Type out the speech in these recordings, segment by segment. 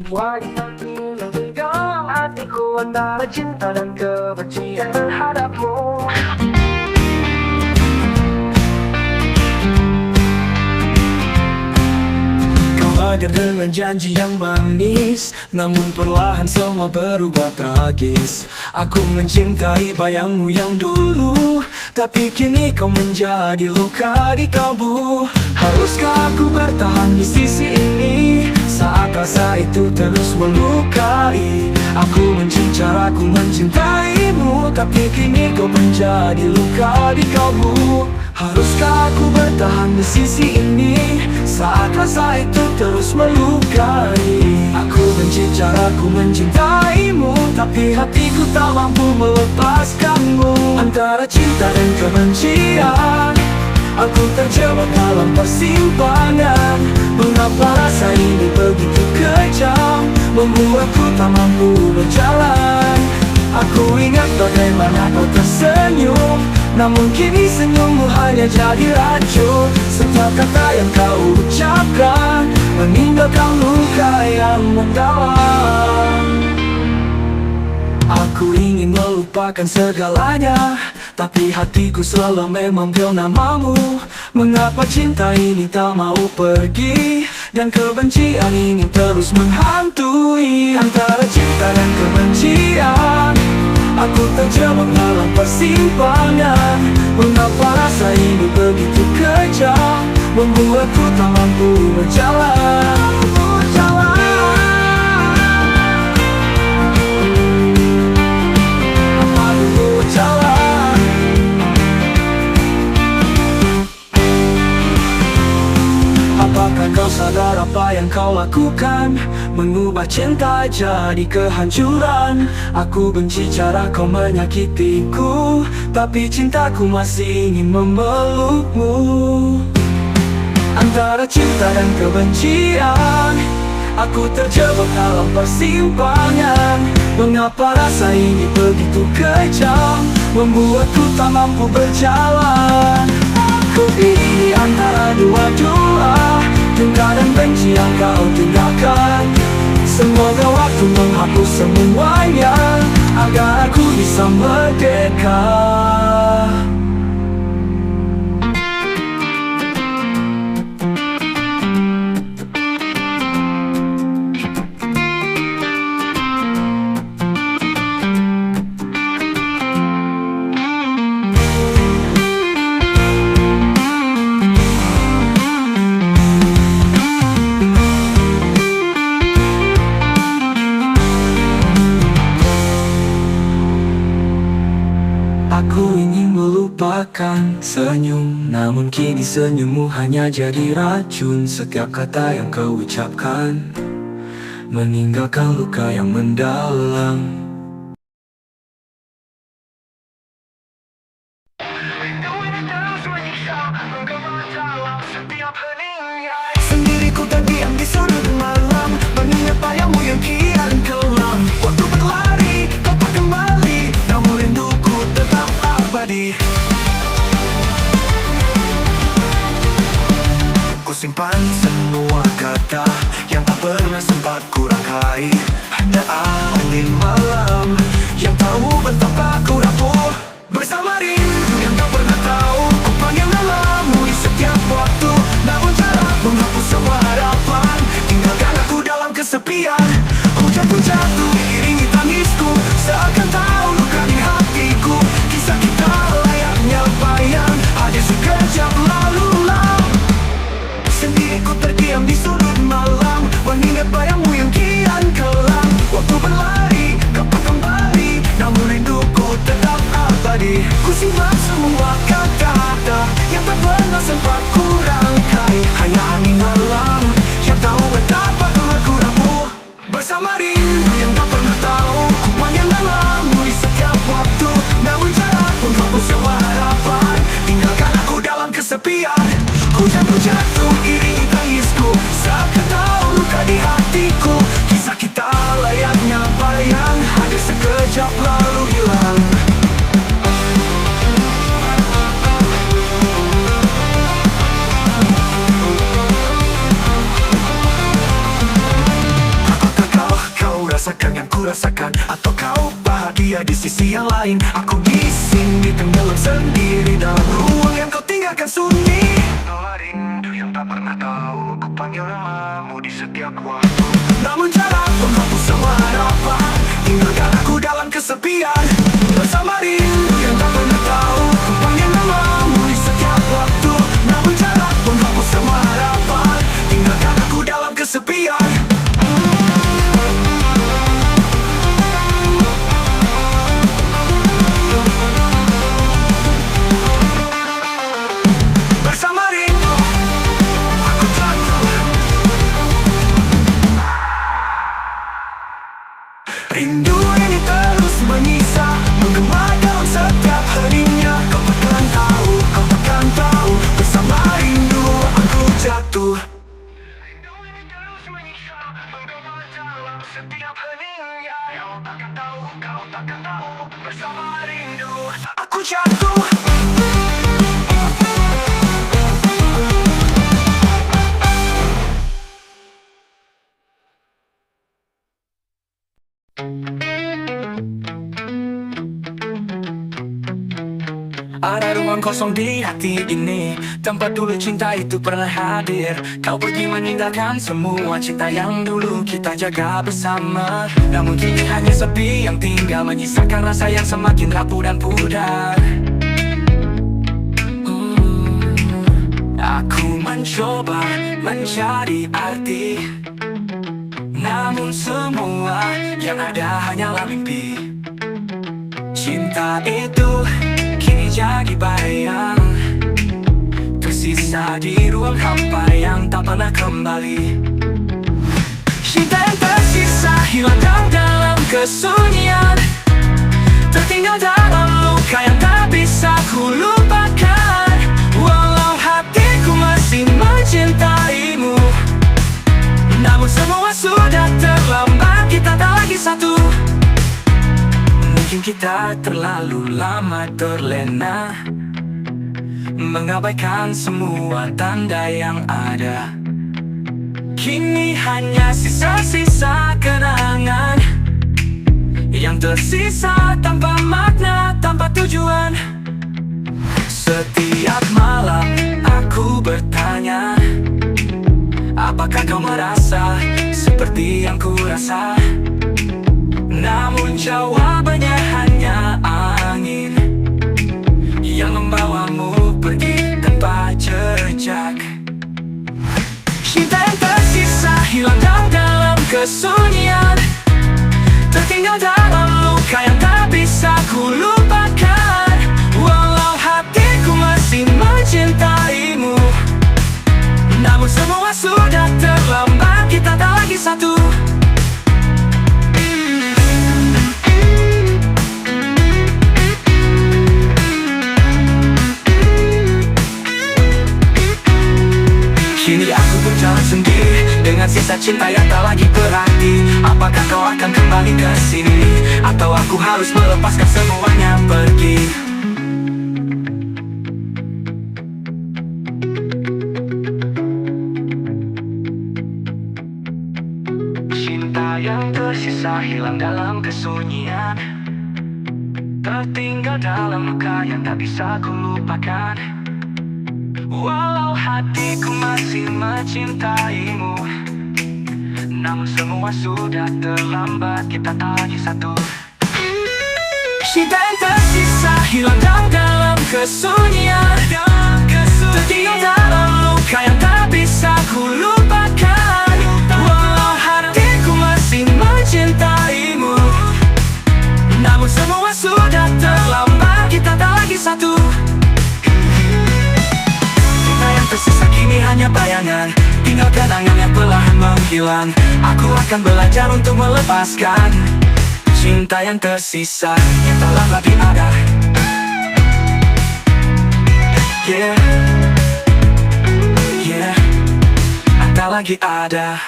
Wajahmu menggenggam hatiku antara cinta dan kebencian terhadapmu. Kau hadir dengan janji yang manis, namun perlahan semua berubah tragis. Aku mencintai bayangmu yang dulu, tapi kini kau menjadi luka di kalbu. Haruskah aku bertahan di sisi ini saat rasa itu terus melukai? Aku mencintaiku mencintaimu, tapi kini kau menjadi luka di kalbu. Haruskah aku bertahan di sisi ini saat rasa itu terus melukai? Aku benci caraku mencintaimu, tapi hatiku tak mampu melepaskanmu. Antara cinta dan kebencian, aku terjebak dalam persimpangan. Mengapa rasa ini begitu kejam, membuatku tak mampu berjalan? Aku ingat bagaimana kau tersenyum, namun kini senyummu hanya jadi racun. Setiap kata yang kau ucapkan meninggalkan luka yang mendalam. Aku ingin melupakan segalanya, tapi hatiku selalu memanggil namamu. Mengapa cinta ini tak mau pergi, dan kebencian ini terus menghantui? Antara cinta dan kebencian, aku terjebak dalam persimpangan. Mengapa rasa ini begitu kejam, membuatku tak mampu berjalan. Apakah kau sadar apa yang kau lakukan? Mengubah cinta jadi kehancuran. Aku benci cara kau menyakitiku, tapi cintaku masih ingin memelukmu. Antara cinta dan kebencian, aku terjebak dalam persimpangan. Mengapa rasa ini begitu kejam, membuatku tak mampu berjalan? Aku ini antara dua-dua, cinta dan benci yang kau tinggalkan. Semoga waktu menghapus semuanya, agar aku bisa merdeka. Aku ingin melupakan senyum, namun kini senyummu hanya jadi racun. Setiap kata yang kau ucapkan meninggalkan luka yang mendalam. Sendiriku terdiam di sudut malam, mengingat bayangmu yang kian kelam. Waktu berlari, kau tak kembali, namun rinduku tetap abadi. Ku simpan semua kata yang tak pernah sempat ku rangkai. Hanya angin malam yang tahu betapa ku rapuh. Bersama rindu yang tak pernah tahu, ku panggil namamu di setiap waktu. Namun cara menghapus semua harapan, tinggalkan aku dalam kesepian. Hujan pun jatuh diiringi tangisku, seakan tahu luka di hatiku. Kisah kita layaknya bayang, hanya sekejap lalu lam. Sendiriku terdiam di sudut malam, mengingat bayangmu yang kian kelam. Waktu berlari, kapan kembali, namun rinduku tetap abadi. Ku simpan semua kata-kata yang tak pernah sempat ku rangkai. Hanya angin malam yang tahu betapa ku rapuh. Bersama rindu yang tak pernah tahu, ku panggil namamu di setiap waktu. Namun cara menghapus semua harapan, tinggalkan aku dalam kesepian. Hujan pun jatuh iringi tangisku, seakan tahu luka di hatiku. Kisah kita layaknya bayang, hanya sekejap lalu hilang. ku rasakan. Atau kau bahagia di sisi yang lain. Aku di sini tenggelam sendiri dalam ruang yang kau tinggalkan sunyi. Bahwa rindu yang tak pernah tahu, ku panggil namamu di setiap waktu. Namun cara menghapus semua harapan, tinggalkan aku dalam kesepian. Bersama rindu yang tak pernah tahu, ku panggil namamu di setiap waktu. Namun cara menghapus semua harapan, tinggalkan aku dalam kesepian. Bersama rindu, aku jatuh. Rindu ini terus menyisa, menggema dalam setiap heningnya. Kau takkan tahu, kau takkan tahu. Bersama rindu aku jatuh. Rindu ini terus menyisa, menggema dalam setiap heningnya. Kau takkan tahu, kau takkan tahu. Bersama rindu aku jatuh. Ada ruang kosong di hati ini, tempat dulu cinta itu pernah hadir. Kau pergi meninggalkan semua cinta yang dulu kita jaga bersama. Namun kini hanya sepi yang tinggal, menyisakan rasa yang semakin rapuh dan pudar. Aku mencoba mencari arti, namun semua yang ada hanyalah mimpi. Cinta itu kini jadi bayang, tersisa di ruang hampa yang tak pernah kembali. Cinta yang tersisa hilang dalam kesunyian, tertinggal dalam luka yang tak bisa ku lupakan. Walau hatiku masih mencintaimu, namun semua sudah terlambat, kita tak lagi satu. Mungkin kita terlalu lama terlena, mengabaikan semua tanda yang ada. Kini hanya sisa-sisa kenangan yang tersisa tanpa makna, tanpa tujuan. Setiap malam aku bertanya, apakah kau merasa seperti yang ku rasa? Namun jawabannya hanya angin yang membawamu pergi tanpa jejak. Cinta yang tersisa hilang dalam kesunyian, tertinggal dalam luka yang tak bisa ku lupakan. Walau hatiku masih mencintaimu, namun semua sudah terlambat, kita tak lagi satu. Kini aku berjalan sendiri dengan sisa cinta yang tak lagi berarti. Apakah kau akan kembali ke sini, atau aku harus melepaskan semuanya pergi? Cinta yang tersisa hilang dalam kesunyian, tertinggal dalam luka yang tak bisa ku lupakan. Walau hatiku masih mencintaimu, namun semua sudah terlambat, kita tak lagi satu. Cinta yang tersisa hilang dalam kesunyian, tertinggal dalam luka yang tak bisa ku lupakan. Walau hatiku masih mencintaimu, namun semua sudah terlambat, kita tak lagi satu. Tersisa kini hanya bayangan, tinggal kenangan yang perlahan menghilang. Aku akan belajar untuk melepaskan cinta yang tersisa, yang tak lagi ada. Yeah, yeah, tak lagi ada.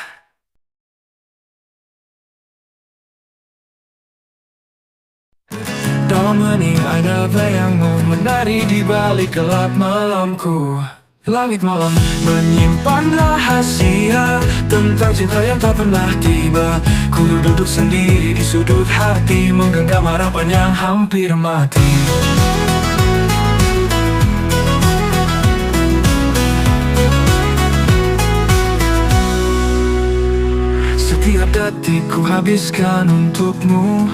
Dalam hening ada bayangmu menari di balik gelap malamku. Langit malam menyimpan rahasia tentang cinta yang tak pernah tiba. Ku duduk sendiri di sudut hati, menggenggam harapan yang hampir mati. Setiap detik ku habiskan untukmu,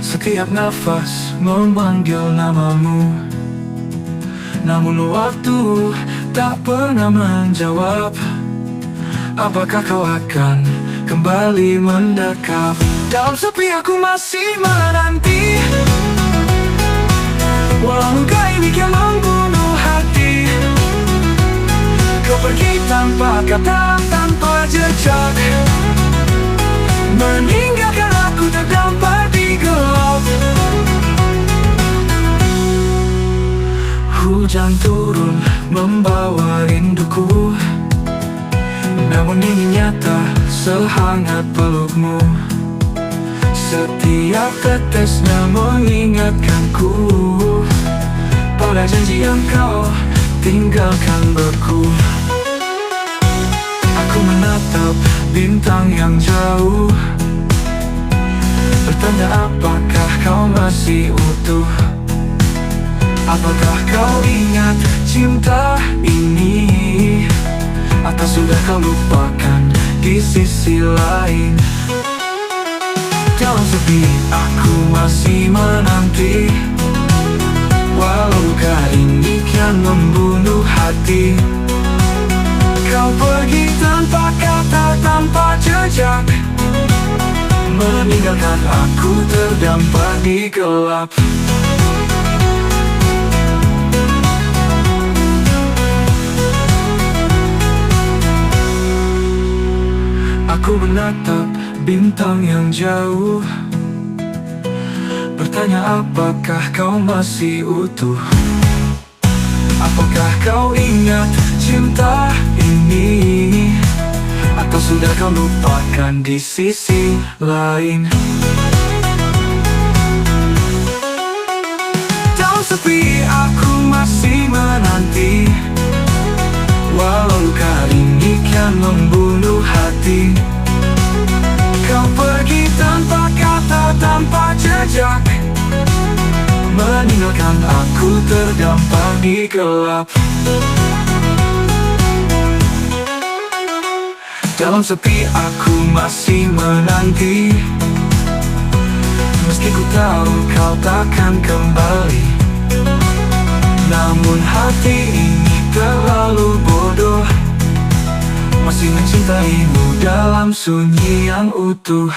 setiap nafas memanggil namamu. Namun waktu tak pernah menjawab, apakah kau akan kembali mendekat? Dalam sepi aku masih menanti, walau luka ini kian membunuh hati. Kau pergi tanpa kata, tanpa jejak, meninggalkan aku terdampar di gelap. Hujan turun membawa rinduku, namun ini nyata sehangat pelukmu. Setiap tetesnya mengingatkanku pada janji yang kau tinggalkan beku. Aku menatap bintang yang jauh, bertanya apakah kau masih utuh. Apakah kau ingat cinta ini, atau sudah kau lupakan di sisi lain? Dalam sepi aku masih menanti, walau luka ini kian membunuh hati. Kau pergi tanpa kata, tanpa jejak, meninggalkan aku terdampar di gelap. Aku menatap bintang yang jauh, bertanya apakah kau masih utuh. Apakah kau ingat cinta ini, atau sudah kau lupakan di sisi lain? Dalam sepi aku masih menanti, walau luka ini kian membunuh hati. Kau pergi tanpa kata, tanpa jejak, meninggalkan aku terdampar di gelap. Dalam sepi aku masih menanti, meski ku tahu kau takkan kembali. Namun hati ini terlalu bodoh, masih mencintaimu dalam sunyi yang utuh.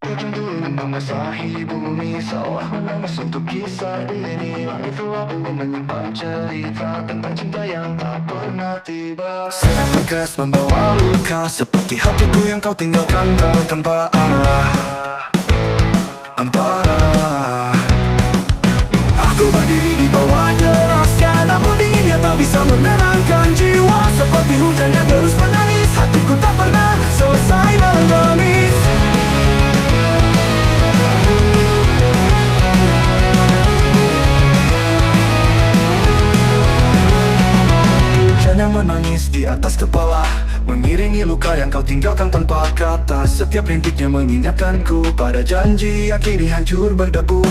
Hujan turun membasahi bumi, sawah menangis untuk kisah ini. Langit labu menyimpan cerita tentang cinta yang tak pernah tiba. Sedang tegas membawa luka, seperti hatiku yang kau tinggalkan tanpa arah. Aku berdiri di bawah derasnya, namun dinginnya tak bisa menenangkan jiwa. Seperti hujan yang terus menangis, hatiku tak pernah selesai menangis. Yang menangis di atas kepala, mengiringi luka yang kau tinggalkan tanpa kata. Setiap rintiknya mengingatkanku pada janji yang kini hancur berdebu.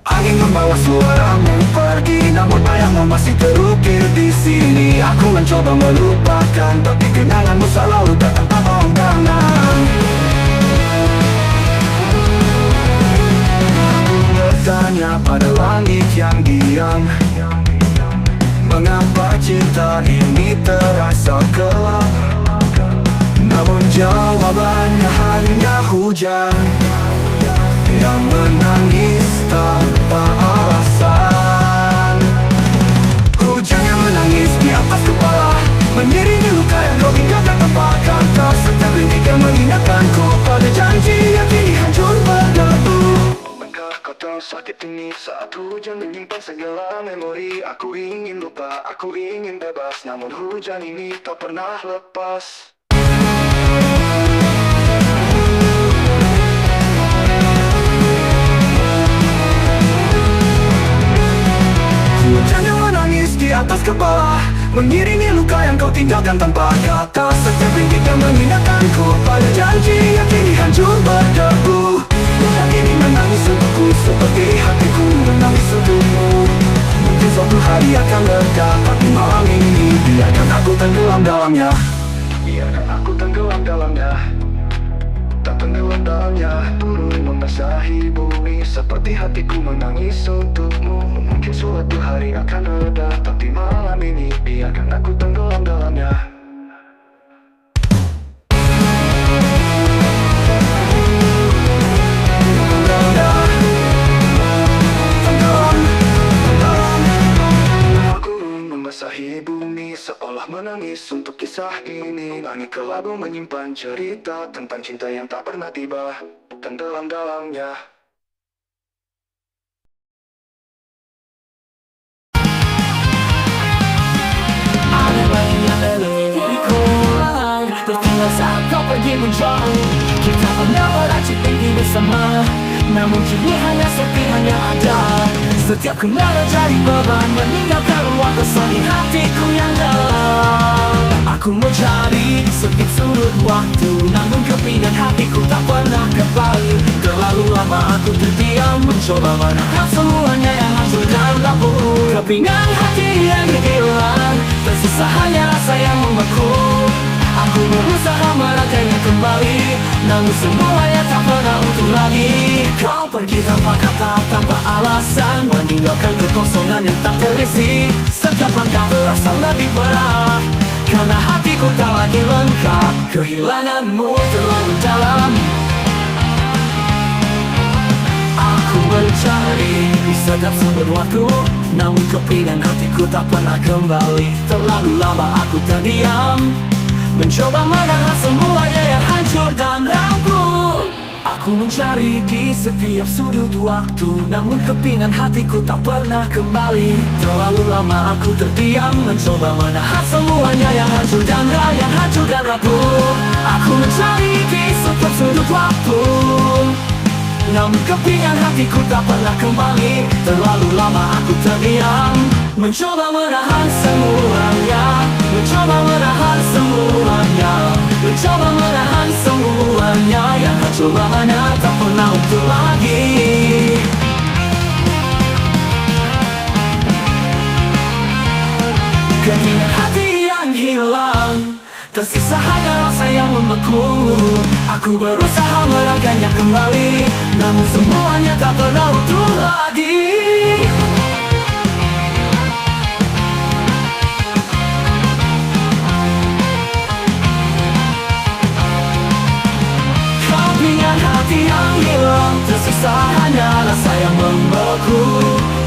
Angin membawa suaramu pergi, namun bayangmu masih terukir di sini. Aku mencoba melupakan, tapi kenanganmu selalu datang tanpa undangan. Aku bertanya pada langit yang diam, mengapa cinta ini terasa gelap? Namun jawabannya hanya hujan yang menangis tanpa alasan. Hujan yang menangis di atas kepala, mengiringi luka yang kau tinggalkan tanpa kata. Setiap rintik yang mengingatkanku pada janji yang kini hancur berdebu. Bukankah kau tahu sakit ini saat hujan menyimpan segala memori. Aku ingin lupa, aku ingin bebas, namun hujan ini tak pernah lepas. Hujan yang menangis di atas kepala, mengiringi luka yang kau tinggalkan tanpa kata. Setiap rintik yang mengingatkanku pada janji yang kini hancur berdebu. Hujan ini menangis untukku seperti hatiku menangis untukmu. Mungkin suatu hari akan reda, tapi malam ini biarkan aku tenggelam dalamnya. Biarkan aku tenggelam dalamnya. Tak tenggelam dalamnya, turun membasahi bumi seperti hatiku menangis untukmu. Mungkin suatu hari akan reda, tapi malam ini biarkan aku tenggelam dalamnya. Membasahi bumi seolah menangis untuk kisah ini. Langit kelabu menyimpan cerita tentang cinta yang tak pernah tiba, tenggelam dalamnya. Ada lain yang lelaki diriku, tertinggal saat kau pergi menjauh. Kita pernah beracik tinggi bersama, namun kini hanya sepi, hanya ada. Setiap kenangan jadi beban, meninggalkan ruang kosong di hatiku yang dalam. Aku mencari di setiap sudut waktu, namun kepingan hatiku tak pernah kembali. Terlalu lama aku terdiam, mencoba menahan semuanya yang hancur dan rapuh. Kepingan hati yang hilang, tersisa hanya rasa yang membeku. Aku berusaha merangkainya kembali, namun semuanya tak pernah utuh lagi. Kau pergi tanpa kata, tanpa alasan, meninggalkan kekosongan yang tak terisi. Setiap langkah terasa lebih berat, karena hatiku tak lagi lengkap. Kehilanganmu terlalu dalam. Aku mencari di setiap sudut waktu, namun kepingan hatiku tak pernah kembali. Terlalu lama aku terdiam, mencoba menahan semuanya yang hancur dan rapuh. Aku mencari di setiap sudut waktu, namun kepingan hatiku tak pernah kembali. Terlalu lama aku terdiam, mencoba menahan semuanya yang hancur dan rapuh. Aku mencari di setiap sudut waktu, namun kepingan hatiku tak pernah kembali. Terlalu lama aku terdiam, mencoba menahan semuanya, mencoba menahan semuanya, mencoba menahan semuanya yang hancur lamanya tak pernah utuh lagi. Keinginan hati yang hilang, tersisa hanya rasa yang membeku. Aku berusaha merangkainya kembali, namun semuanya tak pernah utuh lagi. Kepingan hati yang hilang, tersisa hanya rasa yang membeku.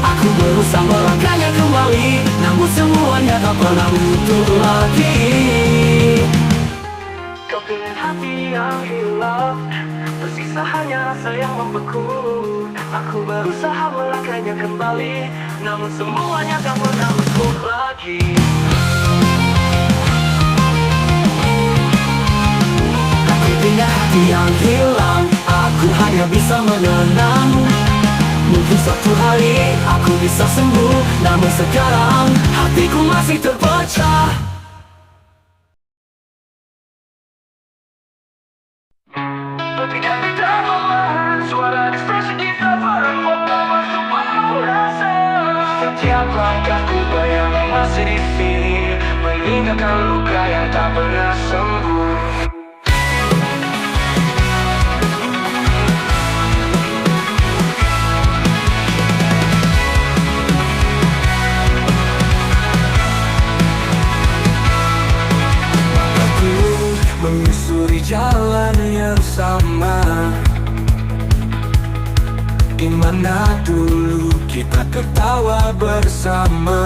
Aku berusaha merangkainya kembali, namun semuanya tak pernah utuh lagi. Kepingan hati yang hilang, tersisa hanya rasa yang membeku. Aku berusaha merangkainya kembali, namun semuanya tak pernah utuh lagi. Kepingan hati yang hilang, aku hanya bisa menenang. Mungkin suatu hari aku bisa sembuh, namun sekarang hatiku masih terpecah. Suara distorsi kita berhubung masuk penuh rasa. Setiap langkahku bayang masih di sini, meninggalkan luka yang tak pernah sembuh. Menyusuri jalan yang sama, di mana dulu kita tertawa bersama.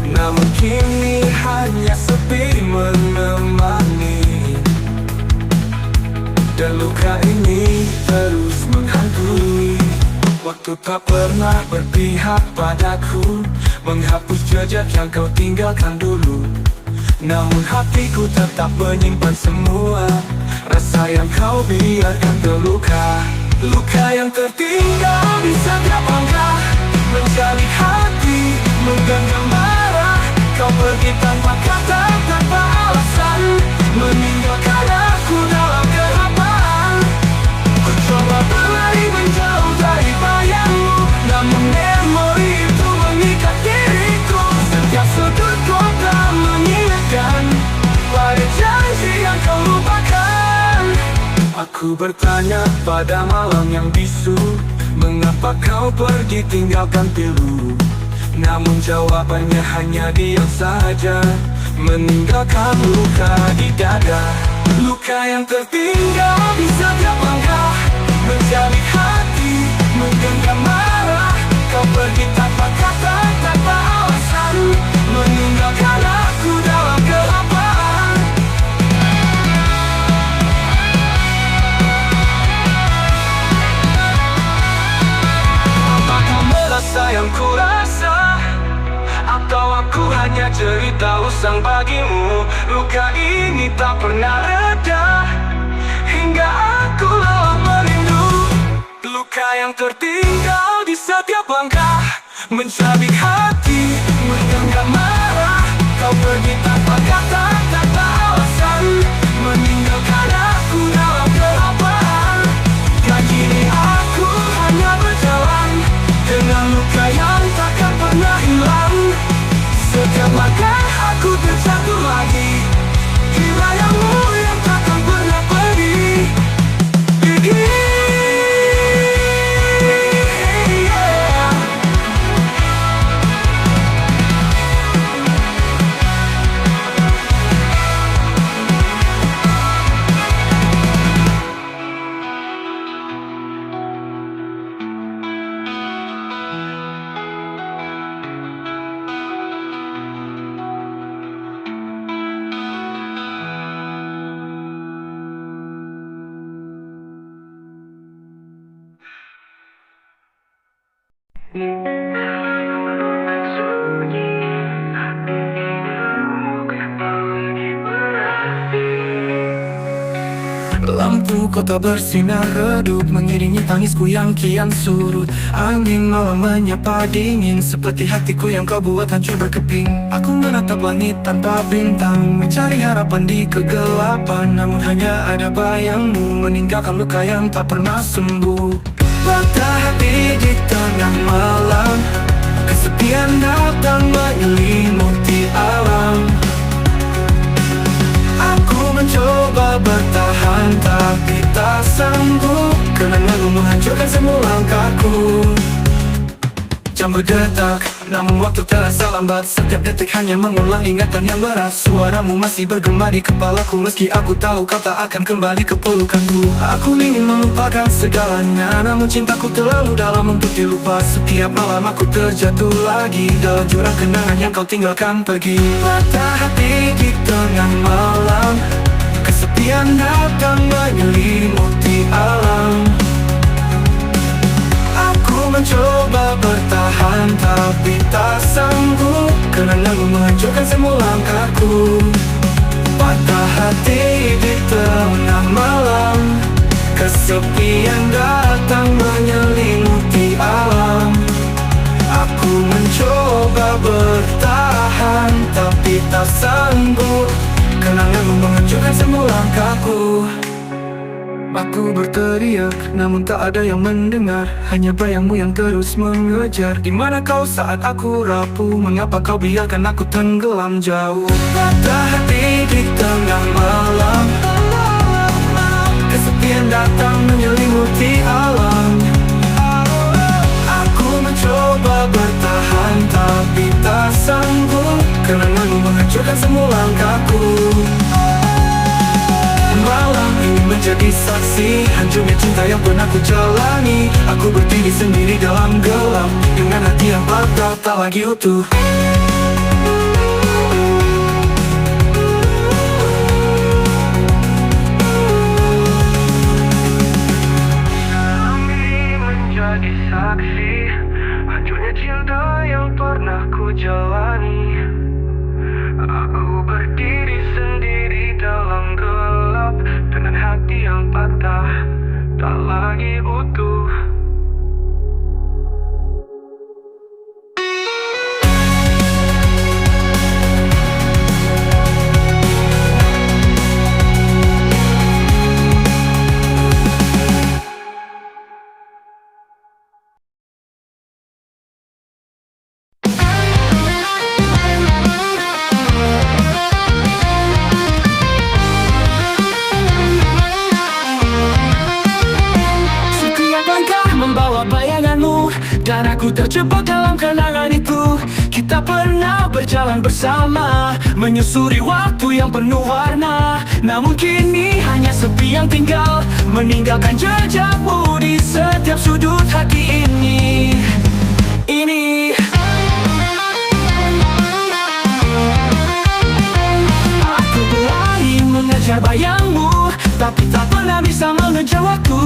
Namun kini hanya sepi menemani, dan luka ini terus menghantui Waktu tak pernah berpihak padaku, menghapus jejak yang kau tinggalkan dulu. Namun hatiku tetap menyimpan semua rasa yang kau biarkan terluka. Luka yang tertinggal di setiap langkah, menjadi hati, menggenggam marah. Kau pergi tanpa kata, tanpa alasan, meninggalkan aku dalam kehapaan. Ku coba berlari menjauh dari bayangmu, namun memori itu mengikat diriku. Setiap sudut kota mengingatkan pada janji yang kau lupakan. Aku bertanya pada malam yang bisu, mengapa kau pergi tinggalkan pilu? Namun jawabannya hanya diam saja, meninggalkan luka di dada. Luka yang tertinggal di setiap langkah, menjadi hati, menggenggam marah. Kau pergi tanpa kata, tanpa alasan, meninggalkan aku dalam kehapaan. Apakah merasa yang kurasa, atau aku hanya cerita usang bagimu? Luka ini tak pernah reda, hingga aku lelah merindu. Luka yang tertinggal di setiap langkah, mencabik hati, menggenggam marah. Kau pergi tanpa kata, tanpa alasan, meninggalkan aku dalam kehapaan. Dan kini aku hanya berjalan dengan luka yang takkan pernah hilang. Setiap langkah aku terjatuh lagi di layarmu yang takkan pernah pergi. Lampu kota bersinar redup, mengiringi tangisku yang kian surut. Angin malam menyapa dingin, seperti hatiku yang kau buat hancur berkeping. Aku menatap langit tanpa bintang, mencari harapan di kegelapan. Namun hanya ada bayangmu, meninggalkan luka yang tak pernah sembuh. Patah hati di tengah malam, kesepian datang menyelimuti alam. Aku mencoba bertahan tapi tak sanggup, kenanganmu menghancurkan semua langkahku. Jam berdetak, namun waktu terasa lambat. Setiap detik hanya mengulang ingatan yang berat. Suaramu masih bergema di kepalaku, meski aku tahu kau tak akan kembali ke pelukanku. Aku ingin melupakan segalanya, namun cintaku terlalu dalam untuk dilupa. Setiap malam aku terjatuh lagi dalam jurang kenangan yang kau tinggalkan pergi. Patah hati di tengah malam, kesepian datang menyelimuti alam. Aku mencoba bertahan tapi tak sanggup, kenanganmu menghancurkan semua langkahku. Patah hati di tengah malam, kesepian datang menyelimuti alam. Aku mencoba bertahan tapi tak sanggup, kenanganmu menghancurkan semua langkahku. Aku berteriak, namun tak ada yang mendengar. Hanya bayangmu yang terus mengejar. Di mana kau saat aku rapuh? Mengapa kau biarkan aku tenggelam jauh? Patah hati di tengah malam, kesepian datang menyelimuti alam. Aku mencoba bertahan tapi tak sanggup, kenanganmu menghancurkan semua langkahku. Malam ini menjadi saksi hancurnya cinta yang pernah ku jalani. Aku berdiri sendiri dalam gelap, dengan hati yang patah tak lagi utuh. Kami menjadi saksi tak lagi utuh. Setiap langkah membawa bayanganmu, dan aku terjebak dalam kenangan itu. Kita pernah berjalan bersama, menyusuri waktu yang penuh warna. Namun kini hanya sepi yang tinggal, meninggalkan jejakmu di setiap sudut hati ini. Aku berlari mengejar bayangmu, tapi tak pernah bisa mengejar waktu.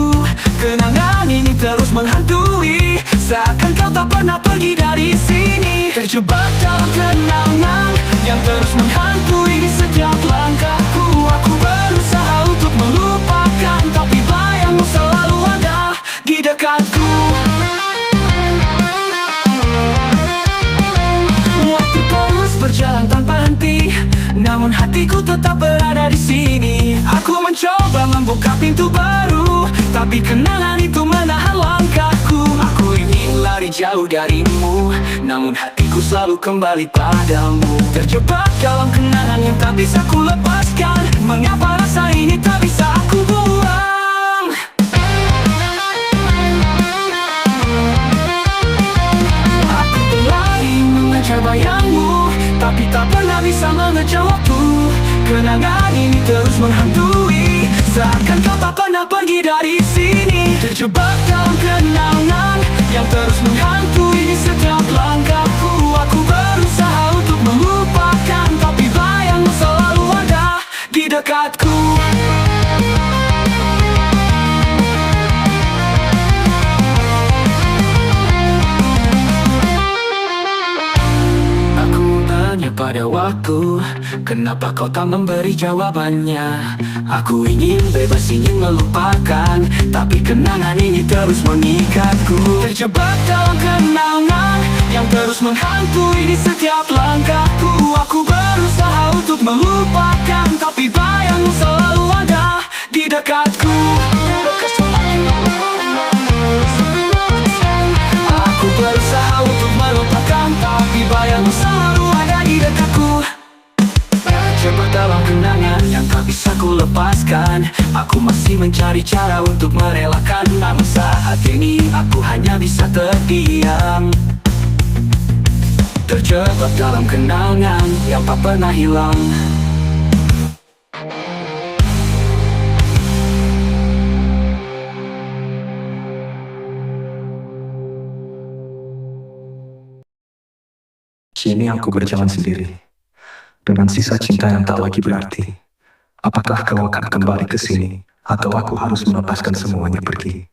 Kenangan ini terus menghantui, seakan kau tak pernah pergi dari sini. Terjebak dalam kenangan yang terus menghantui di setiap langkahku. Aku berusaha untuk melupakan, tapi bayangmu selalu ada di dekatku. Waktu terus berjalan tanpa henti, namun hatiku tetap berada di sini. Aku mencoba membuka pintu baru, tapi kenangan itu menahan langkahku. Aku ingin lari jauh darimu, namun hatiku selalu kembali padamu. Terjebak dalam kenangan yang tak bisa ku lepaskan. Mengapa rasa ini tak bisa aku buang? Aku berlari mengejar bayangmu, tapi tak pernah bisa mengejar waktu. Kenangan ini terus menghantui, seakan kau tak pernah pergi dari sini. Terjebak dalam kenangan yang terus menghantui di setiap langkahku. Aku berusaha untuk melupakan, tapi bayangmu selalu ada di dekatku. Pada waktu, kenapa kau tak memberi jawabannya? Aku ingin bebas, ingin melupakan, tapi kenangan ini terus mengikatku. Terjebak dalam kenangan yang terus menghantui di setiap langkahku. Aku berusaha untuk melupakan, tapi bayangmu selalu ada di dekatku. Aku berusaha untuk melupakan, tapi bayangmu selalu ada di dekatku. Terjebak dalam kenangan yang tak bisa ku lepaskan. Aku masih mencari cara untuk merelakan, namun saat ini aku hanya bisa terdiam. Terjebak dalam kenangan yang tak pernah hilang. Kini aku berjalan sendiri, dengan sisa cinta yang tak lagi berarti. Apakah kau akan kembali ke sini, atau aku harus melepaskan semuanya pergi?